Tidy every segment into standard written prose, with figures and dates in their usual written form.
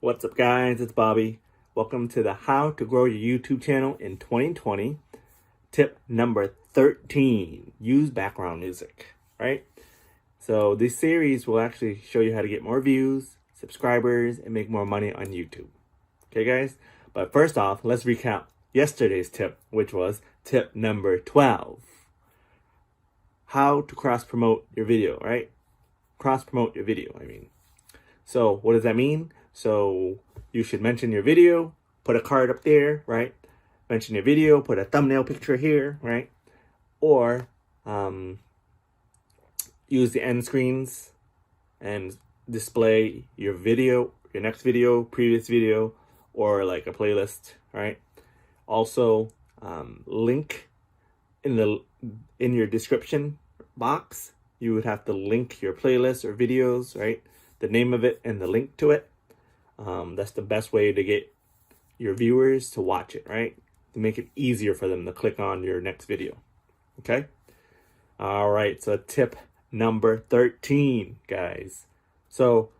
What's up guys, it's Bobby. Welcome to the How to Grow Your YouTube Channel in 2020. Tip number 13, use background music, right? So this series will actually show you how to get more views, subscribers, and make more money on YouTube. Okay guys, but first off, let's recap yesterday's tip, which was tip number 12. How to cross-promote your video, right? Cross-promote your video, I mean. So what does that mean? So you should mention your video, put a card up there, right? Mention your video, put a thumbnail picture here, right? Or use the end screens and display your video, your next video, previous video, or like a playlist, right? Also, link in your description box. You would have to link your playlist or videos, right? The name of it and the link to it. That's the best way to get your viewers to watch it, right? To make it easier for them to click on your next video. Okay? All right, so tip number 13, guys. So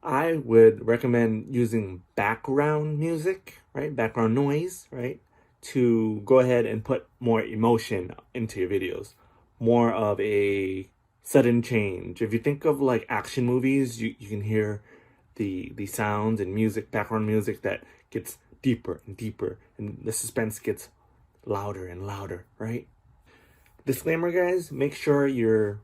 I would recommend using background music, right? Background noise, right? To go ahead and put more emotion into your videos. More of a sudden change. If you think of like action movies, you can hear the sounds and music, background music that gets deeper and deeper, and the suspense gets louder and louder, right? Disclaimer guys, make sure your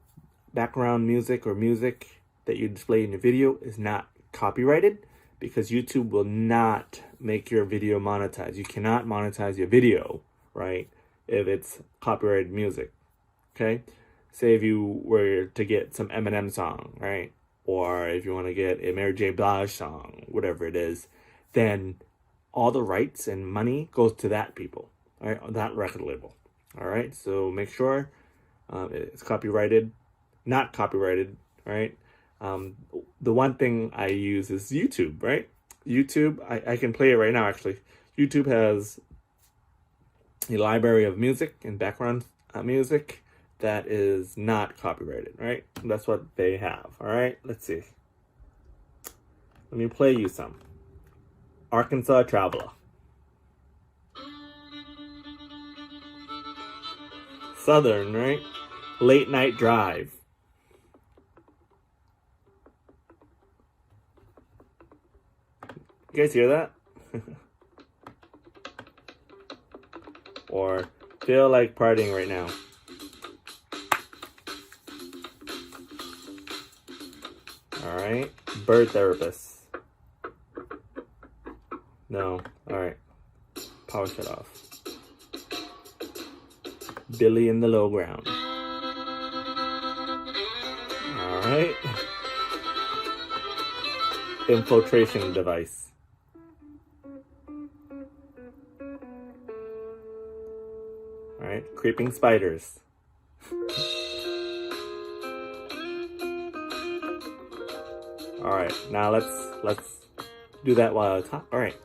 background music or music that you display in your video is not copyrighted, because YouTube will not make your video monetize. You cannot monetize your video, right, if it's copyrighted music. Okay, say if you were to get some Eminem song, right, or if you want to get a Mary J. Blige song, whatever it is, then all the rights and money goes to that people, right, that record label. All right, so make sure it's copyrighted, not copyrighted, right? The one thing I use is YouTube, right? YouTube, I can play it right now, actually. YouTube has a library of music and background music that is not copyrighted, right? That's what they have, all right? Let's see. Let me play you some. Arkansas Traveler. Southern, right? Late Night Drive. You guys hear that? Or feel like partying right now. Alright, Bird Therapist. No, alright. Power shut off. Billy in the Low Ground. Alright. Infiltration Device. Alright, Creeping Spiders. Alright, now let's do that while I talk. Alright,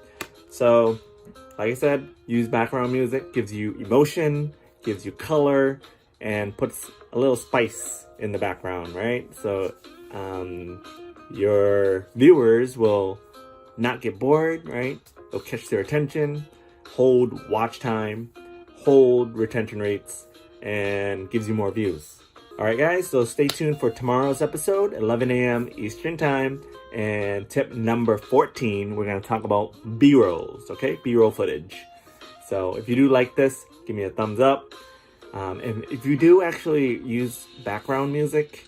so like I said, use background music, gives you emotion, gives you color, and puts a little spice in the background, right? So your viewers will not get bored, right? They'll catch their attention, hold watch time, hold retention rates, and gives you more views. Alright guys, so stay tuned for tomorrow's episode, 11 a.m. Eastern Time. And tip number 14, we're going to talk about B-rolls, okay? B-roll footage. So if you do like this, give me a thumbs up. And if you do actually use background music,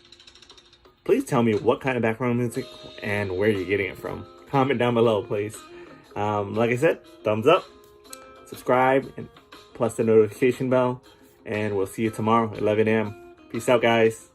please tell me what kind of background music and where you're getting it from. Comment down below, please. Like I said, thumbs up, subscribe, and plus the notification bell. And we'll see you tomorrow, 11 a.m. Peace out, guys.